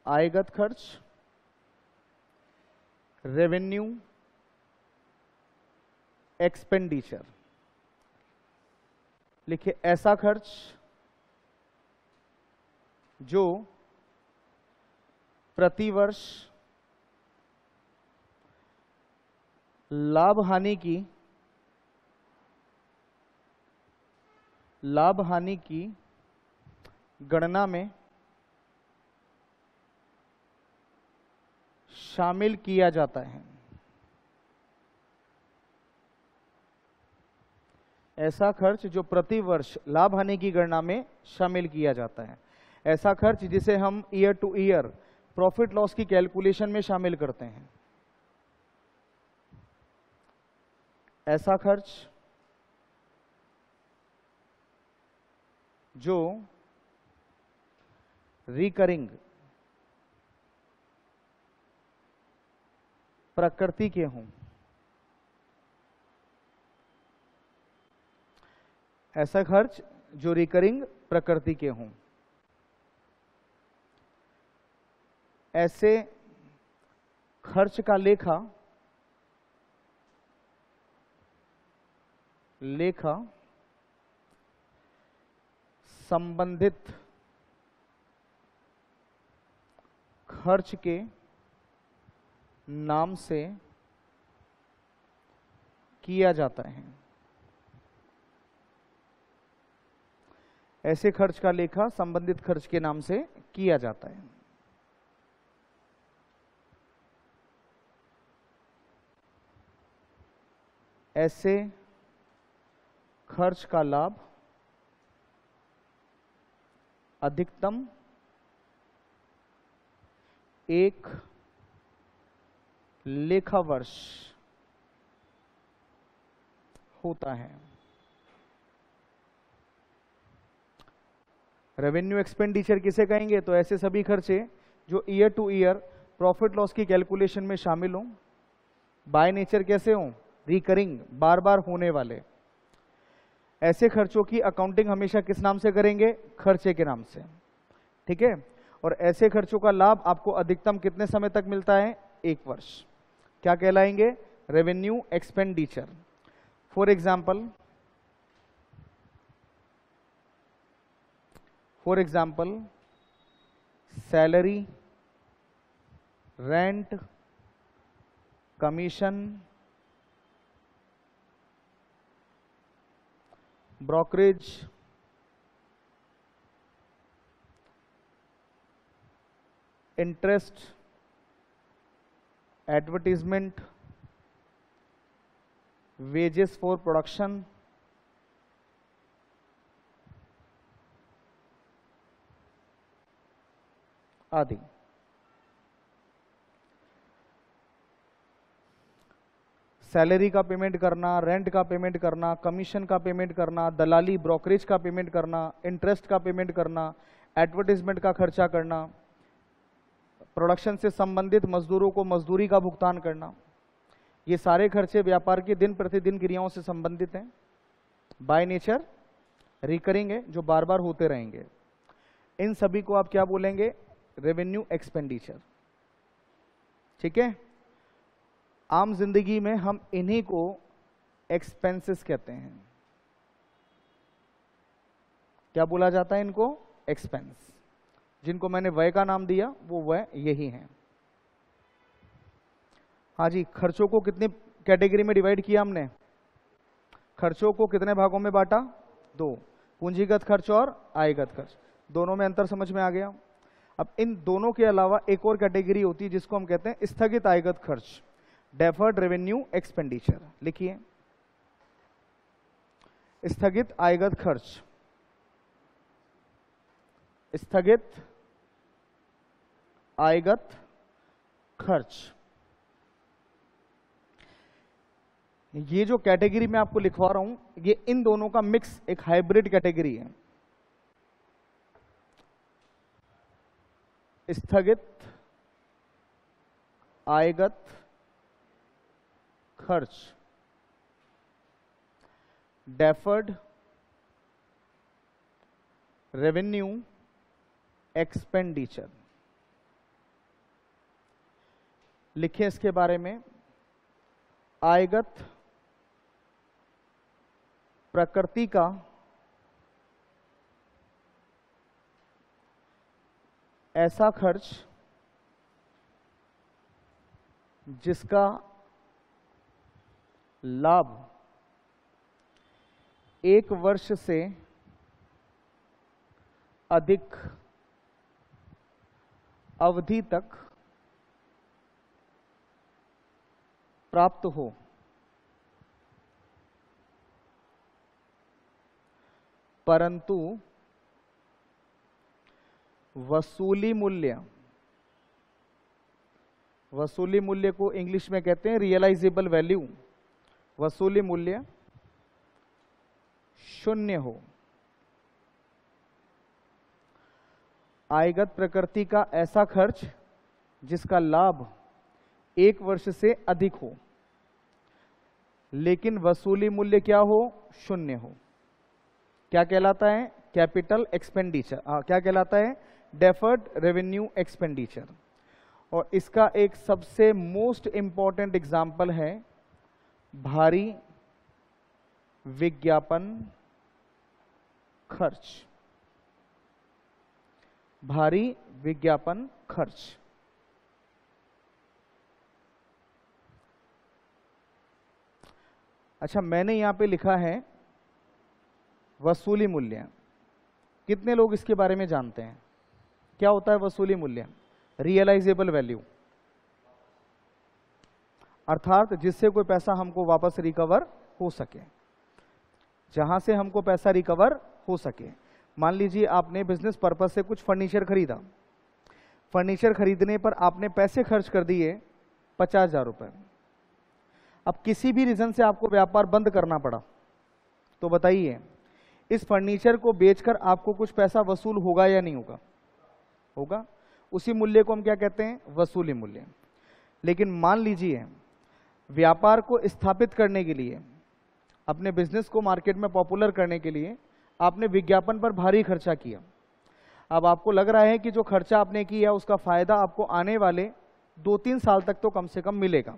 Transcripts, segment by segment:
आयगत खर्च, revenue expenditure. लिखिए ऐसा खर्च जो प्रतिवर्ष लाभ हानि की गणना में शामिल किया जाता है। ऐसा खर्च जो प्रतिवर्ष लाभ हानि की गणना में शामिल किया जाता है। ऐसा खर्च जिसे हम year two year profit loss की कैलकुलेशन में शामिल करते हैं। ऐसा खर्च जो रिकरिंग प्रकृति के हों। ऐसा खर्च जो रिकरिंग प्रकृति के हों। ऐसे खर्च का लेखा संबंधित खर्च के नाम से किया जाता है। ऐसे खर्च का लेखा संबंधित खर्च के नाम से किया जाता है। ऐसे खर्च का लाभ अधिकतम एक लेखा वर्ष होता है। रेवेन्यू एक्सपेंडिचर किसे कहेंगे? तो ऐसे सभी खर्चे जो year two year profit loss की कैलकुलेशन में शामिल हों, बाय नेचर कैसे हों? रिकरिंग, बार बार होने वाले। ऐसे खर्चों की अकाउंटिंग हमेशा किस नाम से करेंगे? खर्चे के नाम से। ठीक है। और ऐसे खर्चों का लाभ आपको अधिकतम कितने समय तक मिलता है? एक वर्ष। क्या कहलाएंगे? Revenue expenditure. For example salary, rent, commission, brokerage, interest, advertisement, wages for production, आदि। सैलरी का पेमेंट करना, रेंट का पेमेंट करना, कमीशन का पेमेंट करना, दलाली ब्रोकरेज का पेमेंट करना, इंटरेस्ट का पेमेंट करना, एडवर्टीजमेंट का खर्चा करना, प्रोडक्शन से संबंधित मजदूरों को मजदूरी का भुगतान करना, ये सारे खर्चे व्यापार की दिन प्रतिदिन क्रियाओं से संबंधित हैं। बाय नेचर रिकरिंग है, जो बार बार होते रहेंगे। इन सभी को आप क्या बोलेंगे? Revenue expenditure. ठीक है। आम जिंदगी में हम इन्हीं को एक्सपेंसेस कहते हैं। क्या बोला जाता है इनको? एक्सपेंस। जिनको मैंने व्यय का नाम दिया वो व्यय यही है। हाँ जी, खर्चों को कितनी कैटेगरी में डिवाइड किया हमने? खर्चों को कितने भागों में बांटा? दो, पूंजीगत खर्च और आयगत खर्च। दोनों में अंतर समझ में आ गया। अब इन दोनों के अलावा एक और कैटेगरी होती है जिसको हम कहते हैं स्थगित आयगत खर्च, डेफर्ड रेवेन्यू एक्सपेंडिचर। लिखिए स्थगित आयगत खर्च। स्थगित आयगत खर्च, ये जो कैटेगरी मैं आपको लिखवा रहा हूं, ये इन दोनों का मिक्स एक हाइब्रिड कैटेगरी है। स्थगित आयगत खर्च, डेफर्ड रेवेन्यू एक्सपेंडिचर। लिखें इसके बारे में। आयगत प्रकृति का ऐसा खर्च जिसका लाभ 1 वर्ष से अधिक अवधि तक प्राप्त हो, परंतु वसूली मूल्य को इंग्लिश में कहते हैं रियलाइजेबल वैल्यू, वसूली मूल्य 0 हो। आयगत प्रकृति का ऐसा खर्च जिसका लाभ 1 वर्ष से अधिक हो, लेकिन वसूली मूल्य क्या हो? 0 हो। क्या कहलाता है? Capital expenditure. क्या कहलाता है? Deferred revenue expenditure. और इसका एक सबसे मोस्ट इंपॉर्टेंट एग्जाम्पल है भारी विज्ञापन खर्च। भारी विज्ञापन खर्च। अच्छा, मैंने यहां पे लिखा है वसूली मूल्य। कितने लोग इसके बारे में जानते हैं? क्या होता है वसूली मूल्य? रियलाइजेबल वैल्यू, अर्थात जिससे कोई पैसा हमको वापस रिकवर हो सके, जहां से हमको पैसा रिकवर हो सके। मान लीजिए आपने बिजनेस पर्पस से कुछ फर्नीचर खरीदा, फर्नीचर खरीदने पर आपने पैसे खर्च कर दिए 50,000 रुपए। अब किसी भी रीजन से आपको व्यापार बंद करना पड़ा, तो बताइए इस फर्नीचर को बेचकर आपको कुछ पैसा वसूल होगा या नहीं होगा? होगा। उसी मूल्य को हम क्या कहते हैं? वसूली मूल्य। लेकिन मान लीजिए व्यापार को स्थापित करने के लिए, अपने बिजनेस को मार्केट में पॉपुलर करने के लिए आपने विज्ञापन पर भारी खर्चा किया। अब आपको लग रहा है कि जो खर्चा आपने किया उसका फायदा आपको आने वाले 2-3 साल तक तो कम से कम मिलेगा।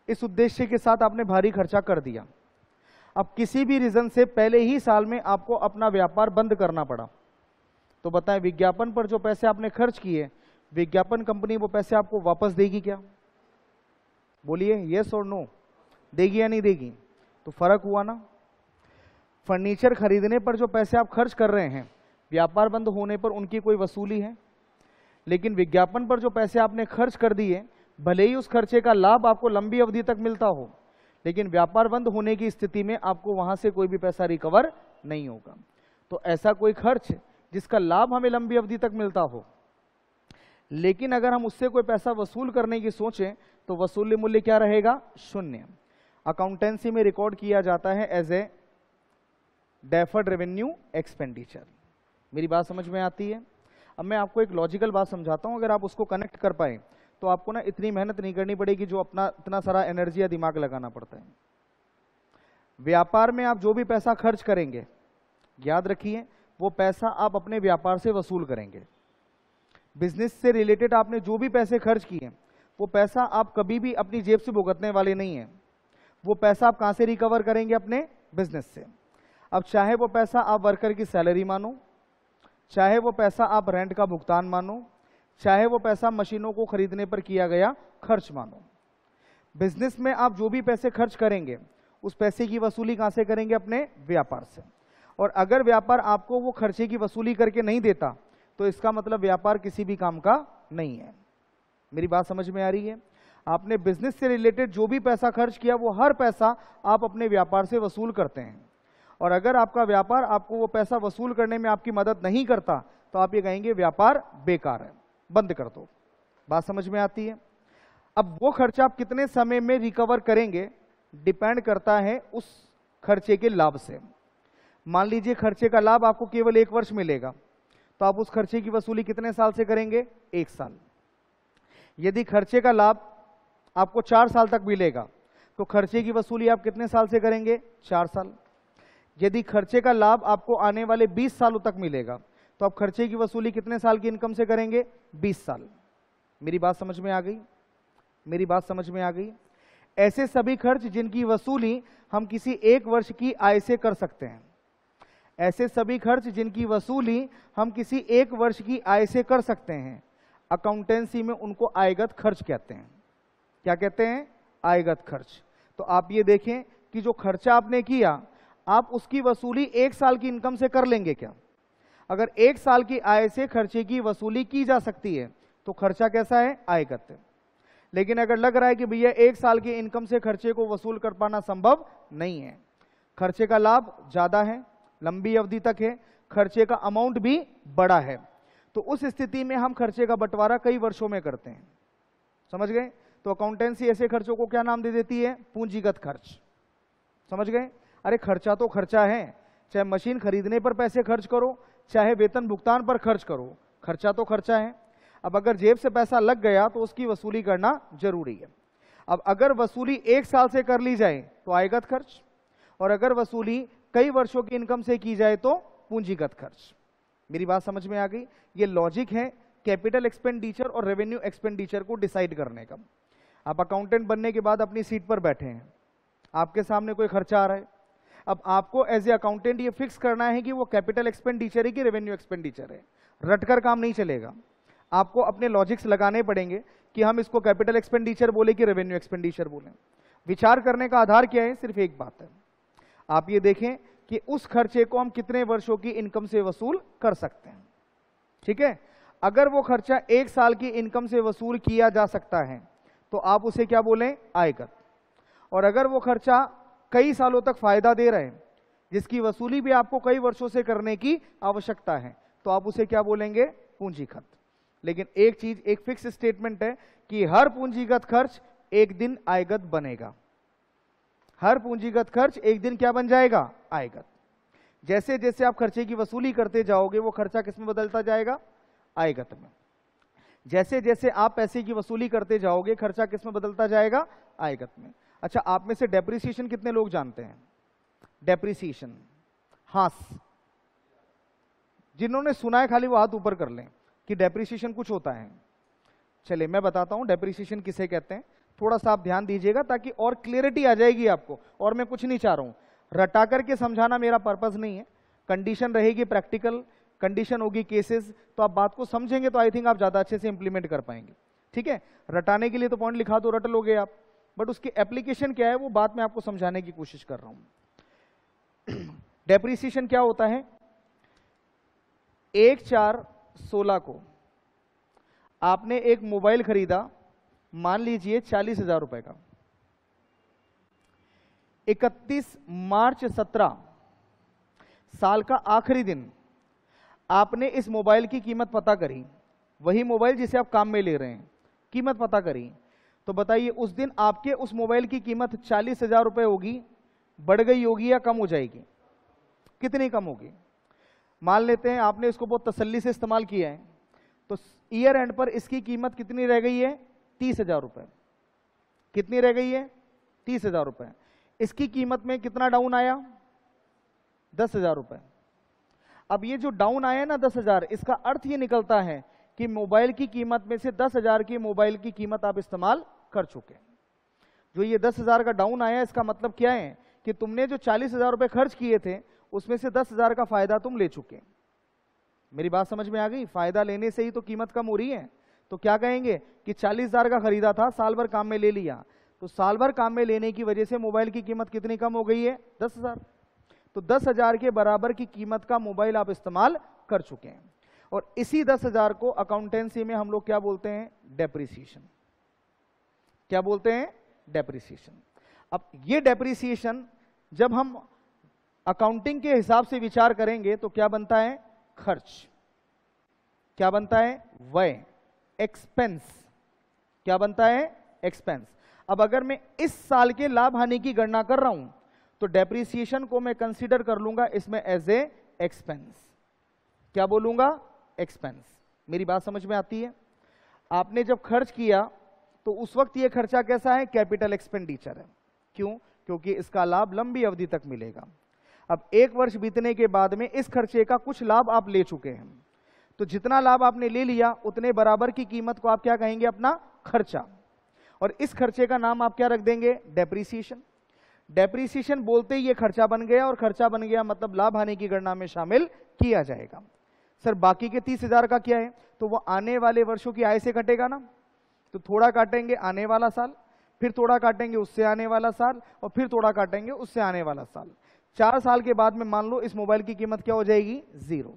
इस उद्देश्य के साथ आपने भारी खर्चा कर दिया। अब किसी भी रीजन से पहले ही साल में आपको अपना व्यापार बंद करना पड़ा, तो बताएं विज्ञापन पर जो पैसे आपने खर्च किए, विज्ञापन कंपनी वो पैसे आपको वापस देगी क्या? बोलिए यस और नो, देगी या नहीं देगी? तो फर्क हुआ ना। फर्नीचर खरीदने पर जो पैसे आप खर्च कर रहे हैं, व्यापार बंद होने पर उनकी कोई वसूली है, लेकिन विज्ञापन पर जो पैसे आपने खर्च कर दिए, भले ही उस खर्चे का लाभ आपको लंबी अवधि तक मिलता हो, लेकिन व्यापार बंद होने की स्थिति में आपको वहां से कोई भी पैसा रिकवर नहीं होगा। तो ऐसा कोई खर्च जिसका लाभ हमें लंबी अवधि तक मिलता हो, लेकिन अगर हम उससे कोई पैसा वसूल करने की सोचें तो वसूली मूल्य क्या रहेगा? 0। अकाउंटेंसी में रिकॉर्ड किया जाता है as a deferred revenue expenditure. मेरी बात समझ में आती है? अब मैं आपको एक लॉजिकल बात समझाता हूं, अगर आप उसको कनेक्ट कर पाए तो आपको ना इतनी मेहनत नहीं करनी पड़ेगी जो अपना इतना सारा एनर्जी या दिमाग लगाना पड़ता है। व्यापार में आप जो भी पैसा खर्च करेंगे, याद रखिए वो पैसा आप अपने व्यापार से वसूल करेंगे। बिजनेस से रिलेटेड आपने जो भी पैसे खर्च किए, वो पैसा आप कभी भी अपनी जेब से भुगतने वाले नहीं है। वो पैसा आप कहां से रिकवर करेंगे? अपने बिजनेस से। अब चाहे वो पैसा आप वर्कर की सैलरी मानो, चाहे वो पैसा आप रेंट का भुगतान मानो, चाहे वो पैसा मशीनों को खरीदने पर किया गया खर्च मानो, बिजनेस में आप जो भी पैसे खर्च करेंगे उस पैसे की वसूली कहां से करेंगे? अपने व्यापार से। और अगर व्यापार आपको वो खर्चे की वसूली करके नहीं देता तो इसका मतलब व्यापार किसी भी काम का नहीं है। मेरी बात समझ में आ रही है? आपने बिजनेस से रिलेटेड जो भी पैसा खर्च किया वो हर पैसा आप अपने व्यापार से वसूल करते हैं, और अगर आपका व्यापार आपको वो पैसा वसूल करने में आपकी मदद नहीं करता तो आप ये कहेंगे व्यापार बेकार है, बंद कर दो। बात समझ में आती है? अब वो खर्चा आप कितने समय में रिकवर करेंगे डिपेंड करता है उस खर्चे के लाभ से। मान लीजिए खर्चे का लाभ आपको केवल 1 वर्ष मिलेगा, तो आप उस खर्चे की वसूली कितने साल से करेंगे? 1 साल। यदि खर्चे का लाभ आपको 4 साल तक मिलेगा तो खर्चे की वसूली आप कितने साल से करेंगे? 4 साल। यदि खर्चे का लाभ आपको आने वाले 20 सालों तक मिलेगा तो आप खर्चे की वसूली कितने साल की इनकम से करेंगे? 20 साल। मेरी बात समझ में आ गई? मेरी बात समझ में आ गई? ऐसे सभी खर्च जिनकी वसूली हम किसी एक वर्ष की आय से कर सकते हैं, ऐसे सभी खर्च जिनकी वसूली हम किसी एक वर्ष की आय से कर सकते हैं, अकाउंटेंसी में उनको आयगत खर्च कहते हैं। क्या कहते हैं? आयगत खर्च। तो आप ये देखें कि जो खर्चा आपने किया, आप उसकी वसूली एक साल की इनकम से कर लेंगे क्या? अगर एक साल की आय से खर्चे की वसूली की जा सकती है तो खर्चा कैसा है? आयगत है। लेकिन अगर लग रहा है कि भैया एक साल की इनकम से खर्चे को वसूल कर पाना संभव नहीं है, खर्चे का लाभ ज्यादा है, लंबी अवधि तक है, खर्चे का अमाउंट भी बड़ा है, तो उस स्थिति में हम खर्चे का बंटवारा कई वर्षों में करते हैं। समझ गए? तो अकाउंटेंसी ऐसे खर्चों को क्या नाम दे देती है? पूंजीगत खर्च। समझ गए? अरे खर्चा तो खर्चा है, चाहे मशीन खरीदने पर पैसे खर्च करो, चाहे वेतन भुगतान पर खर्च करो, खर्चा तो खर्चा है। अब अगर जेब से पैसा लग गया तो उसकी वसूली करना जरूरी है। अब अगर वसूली एक साल से कर ली जाए तो आयगत खर्च, और अगर वसूली कई वर्षों की इनकम से की जाए तो पूंजीगत खर्च। मेरी बात समझ में आ गई? ये लॉजिक है कैपिटल एक्सपेंडिचर और रेवेन्यू एक्सपेंडिचर को डिसाइड करने का। आप अकाउंटेंट बनने के बाद अपनी सीट पर बैठे हैं, आपके सामने कोई खर्चा आ रहा है, अब आपको एज ए अकाउंटेंट ये फिक्स करना है कि वो कैपिटल एक्सपेंडिचर है कि रेवेन्यू एक्सपेंडिचर है। रटकर काम नहीं चलेगा, आपको अपने लॉजिक्स लगाने पड़ेंगे कि हम इसको कैपिटल एक्सपेंडिचर बोले कि रेवेन्यू एक्सपेंडिचर बोले। विचार करने का आधार क्या है? सिर्फ एक बात है, आप ये देखें कि उस खर्चे को हम कितने वर्षों की इनकम से वसूल कर सकते हैं। ठीक है? अगर वो खर्चा एक साल की इनकम से वसूल किया जा सकता है तो आप उसे क्या बोलें? आयगत। और अगर वो खर्चा कई सालों तक फायदा दे रहे हैं, जिसकी वसूली भी आपको कई वर्षों से करने की आवश्यकता है, तो आप उसे क्या बोलेंगे? पूंजीगत। लेकिन एक चीज, एक फिक्स स्टेटमेंट है कि हर पूंजीगत खर्च एक दिन आयगत बनेगा। हर पूंजीगत खर्च एक दिन क्या बन जाएगा? आयगत। जैसे जैसे आप खर्चे की वसूली करते जाओगे वो खर्चा किस में बदलता जाएगा? आयगत में। जैसे जैसे आप पैसे की वसूली करते जाओगे खर्चा किस में बदलता जाएगा? आयगत में। अच्छा, आप में से डेप्रिसिएशन कितने लोग जानते हैं? डेप्रिसिएशन, हाँ, जिन्होंने सुना है खाली वो हाथ ऊपर कर लें कि डेप्रिसिएशन कुछ होता है। चलिए मैं बताता हूं डेप्रिसिएशन किसे कहते हैं, थोड़ा सा आप ध्यान दीजिएगा ताकि और क्लियरिटी आ जाएगी आपको। और मैं कुछ नहीं चाह रहा हूं, रटा करके समझाना मेरा पर्पस नहीं है। कंडीशन रहेगी प्रैक्टिकल, कंडीशन होगी केसेस, तो आप बात को समझेंगे तो आई थिंक आप ज्यादा अच्छे से इंप्लीमेंट कर पाएंगे। ठीक है? रटाने के लिए तो पॉइंट लिखा दो, रट लोगे आप, बट उसकी एप्लीकेशन क्या है वो बात मैं आपको समझाने की कोशिश कर रहा हूं। डेप्रिसिएशन क्या होता है? 1/4/16 को आपने एक मोबाइल खरीदा, मान लीजिए 40,000 रुपए का। 31 मार्च 17 साल का आखिरी दिन आपने इस मोबाइल की कीमत पता करी, वही मोबाइल जिसे आप काम में ले रहे हैं, कीमत पता करी, तो बताइए उस दिन आपके उस मोबाइल की कीमत 40,000 रुपए होगी, बढ़ गई होगी या कम हो जाएगी? कितनी कम होगी? मान लेते हैं आपने इसको बहुत तसल्ली से इस्तेमाल किया है, तो ईयर एंड पर इसकी कीमत कितनी रह गई है? 30,000 रुपए। कितनी रह गई है? 30,000 रुपए। इसकी कीमत में कितना डाउन आया? 10,000 रुपए। अब ये जो डाउन आया ना 10,000, इसका अर्थ ये निकलता है कि मोबाइल की कीमत में से 10,000 की मोबाइल की कीमत आप इस्तेमाल कर चुके। जो ये 10,000 का डाउन आया, इसका मतलब क्या है कि तुमने जो 40,000 रुपए खर्च किए थे उसमें से 10,000 का फायदा तुम ले चुके। मेरी बात समझ में आ गई? फायदा लेने से ही तो कीमत कम हो रही है। तो क्या कहेंगे कि 40,000 का खरीदा था, साल भर काम में ले लिया, तो साल भर काम में लेने की वजह से मोबाइल की कीमत कितनी कम हो गई है? 10,000। तो 10,000 के बराबर की कीमत का मोबाइल आप इस्तेमाल कर चुके हैं। और इसी 10,000 को अकाउंटेंसी में हम लोग क्या बोलते हैं? डेप्रिसिएशन। क्या बोलते हैं? डेप्रिसिएशन। अब ये डेप्रिसिएशन जब हम अकाउंटिंग के हिसाब से विचार करेंगे तो क्या बनता है? खर्च। क्या बनता है? व्यय, एक्सपेंस। क्या बनता है? एक्सपेंस। अब अगर मैं इस साल के लाभ हानि की गणना कर रहा हूं तो डेप्रिसिएशन को मैं कंसीडर कर लूंगा इसमें एज ए एक्सपेंस। क्या बोलूंगा? एक्सपेंस। मेरी बात समझ में आती है? आपने जब खर्च किया तो उस वक्त ये खर्चा कैसा है? कैपिटल एक्सपेंडिचर है। क्यों? क्योंकि इसका लाभ लंबी अवधि तक मिलेगा। अब 1 वर्ष बीतने के बाद में इस खर्चे का कुछ लाभ आप ले चुके हैं, तो जितना लाभ आपने ले लिया उतने बराबर की कीमत को आप क्या कहेंगे? अपना खर्चा। और इस खर्चे का नाम आप क्या रख देंगे? डेप्रीसिएशन। डेप्रीसिएशन बोलते ही ये खर्चा बन गया, और खर्चा बन गया मतलब लाभ हानि की गणना में शामिल किया जाएगा। सर बाकी के 30,000 का क्या है? तो वो आने वाले वर्षों की आय से कटेगा ना, तो थोड़ा काटेंगे आने वाला साल, फिर थोड़ा काटेंगे उससे आने वाला साल, और फिर थोड़ा काटेंगे उससे आने वाला साल। 4 साल के बाद में मान लो इस मोबाइल की कीमत क्या हो जाएगी? 0।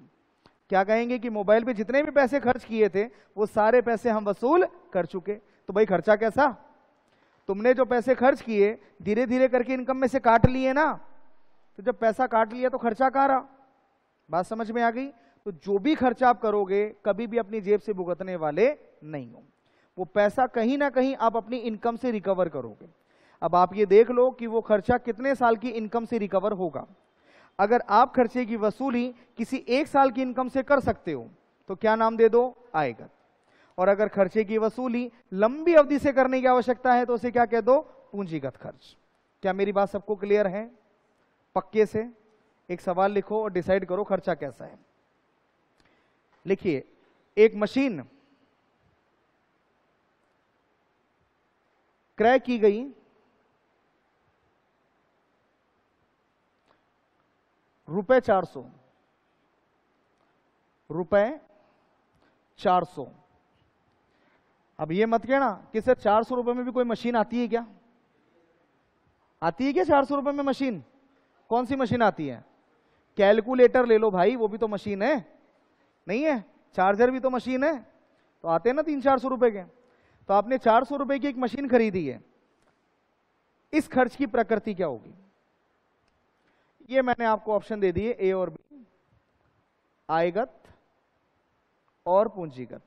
क्या कहेंगे कि मोबाइल पे जितने भी पैसे खर्च किए थे वो सारे पैसे हम वसूल कर चुके। तो भाई खर्चा कैसा? तुमने जो पैसे खर्च किए धीरे धीरे करके इनकम में से काट लिए ना, तो जब पैसा काट लिया तो खर्चा कहाँ रहा? बात समझ में आ गई? तो जो भी खर्चा आप करोगे कभी भी अपनी जेब से भुगतने वाले नहीं हो, वो पैसा कहीं ना कहीं आप अपनी इनकम से रिकवर करोगे। अब आप ये देख लो कि वो खर्चा कितने साल की इनकम से रिकवर होगा। अगर आप खर्चे की वसूली किसी 1 साल की इनकम से कर सकते हो तो क्या नाम दे दो? आयगत। और अगर खर्चे की वसूली लंबी अवधि से करने की आवश्यकता है तो उसे क्या कह दो? पूंजीगत खर्च। क्या मेरी बात सबको क्लियर है? पक्के से एक सवाल लिखो और डिसाइड करो खर्चा कैसा है। लिखिए, एक मशीन क्रय की गई रुपए 400, रुपए 400। अब ये मत कहना कि सर 400 रुपए में भी कोई मशीन आती है क्या? आती है क्या 400 रुपए में मशीन? कौन सी मशीन आती है? कैलकुलेटर ले लो भाई, वो भी तो मशीन है, नहीं है? चार्जर भी तो मशीन है। तो आते हैं ना 300-400 रुपए के। तो आपने 400 रुपए की एक मशीन खरीदी है, इस खर्च की प्रकृति क्या होगी? ये मैंने आपको ऑप्शन दे दिए, ए और बी, आयगत और पूंजीगत।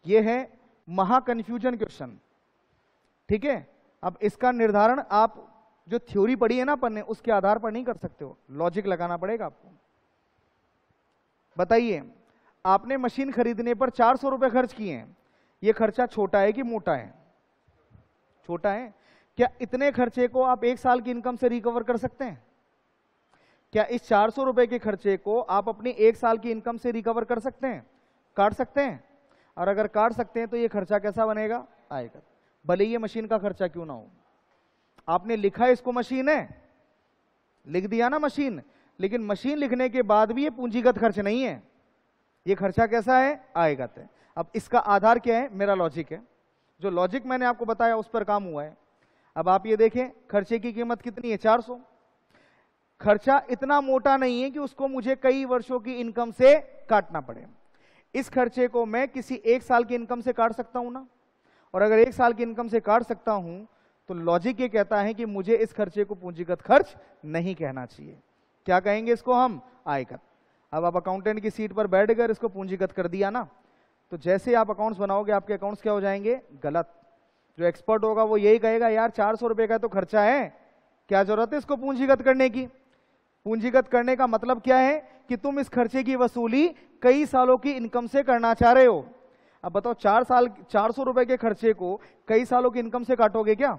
ये है महा कंफ्यूजन क्वेश्चन, ठीक है? अब इसका निर्धारण आप जो थ्योरी पढ़ी है ना अपन ने, उसके आधार पर नहीं कर सकते हो, लॉजिक लगाना पड़ेगा आपको। बताइए, आपने मशीन खरीदने पर 400 रुपए खर्च किए हैं, ये खर्चा छोटा है कि मोटा है? छोटा है। क्या इतने खर्चे को आप 1 साल की इनकम से रिकवर कर सकते हैं? क्या इस 400 रुपए के खर्चे को आप अपनी 1 साल की इनकम से रिकवर कर सकते हैं? काट सकते हैं? और अगर काट सकते हैं तो ये खर्चा कैसा बनेगा? आयकर। भले ये मशीन का खर्चा क्यों ना हो। आपने लिखा इसको मशीन है, लिख दिया ना मशीन, लेकिन मशीन लिखने के बाद भी ये पूंजीगत खर्च नहीं है, ये खर्चा कैसा है? आयगत है। अब इसका आधार क्या है? मेरा लॉजिक है। जो लॉजिक मैंने आपको बताया उस पर काम हुआ है। अब आप ये देखें, खर्चे की कीमत कितनी है? 400। खर्चा इतना मोटा नहीं है कि उसको मुझे कई वर्षों की इनकम से काटना पड़े। इस खर्चे को मैं किसी 1 साल की इनकम से काट सकता हूं ना, और अगर 1 साल की इनकम से काट सकता हूं तो लॉजिक ये कहता है कि मुझे इस खर्चे को पूंजीगत खर्च नहीं कहना चाहिए। क्या कहेंगे इसको हम? आयगत। अब आप अकाउंटेंट की सीट पर बैठ कर इसको पूंजीगत कर दिया ना, तो जैसे आप अकाउंट्स बनाओगे आपके अकाउंट्स क्या हो जाएंगे? गलत। जो एक्सपर्ट होगा वो यही कहेगा, यार 400 रुपए का तो खर्चा है, क्या जरूरत है इसको पूंजीगत करने की? पूंजीगत करने का मतलब क्या है? कि तुम इस खर्चे की वसूली कई सालों की इनकम से करना चाह रहे हो। अब बताओ 400 रुपए के खर्चे को कई सालों की इनकम से काटोगे क्या?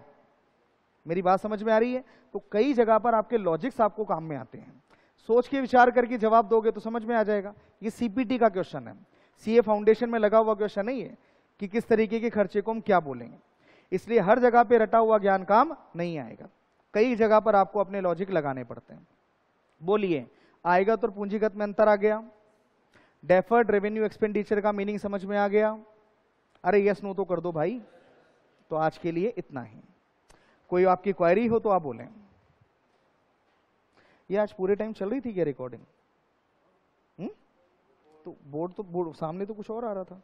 मेरी बात समझ में आ रही है? तो कई जगह पर आपके लॉजिक्स आपको काम में आते हैं, सोच के विचार करके जवाब दोगे तो समझ में आ जाएगा। ये सीपीटी का क्वेश्चन है, सीए फाउंडेशन में लगा हुआ क्वेश्चन नहीं है कि किस तरीके के खर्चे को हम क्या बोलेंगे। इसलिए हर जगह पे रटा हुआ ज्ञान काम नहीं आएगा, कई जगह पर आपको अपने लॉजिक लगाने पड़ते हैं। बोलिए, आयगत और पूंजीगत में अंतर आ गया? डेफर्ड रेवेन्यू एक्सपेंडिचर का मीनिंग समझ में आ गया? अरे यस नो तो कर दो भाई। तो आज के लिए इतना ही। कोई आपकी क्वेरी हो तो आप बोलें। ये आज पूरे टाइम चल रही थी क्या रिकॉर्डिंग? तो बोर्ड सामने तो कुछ और आ रहा था।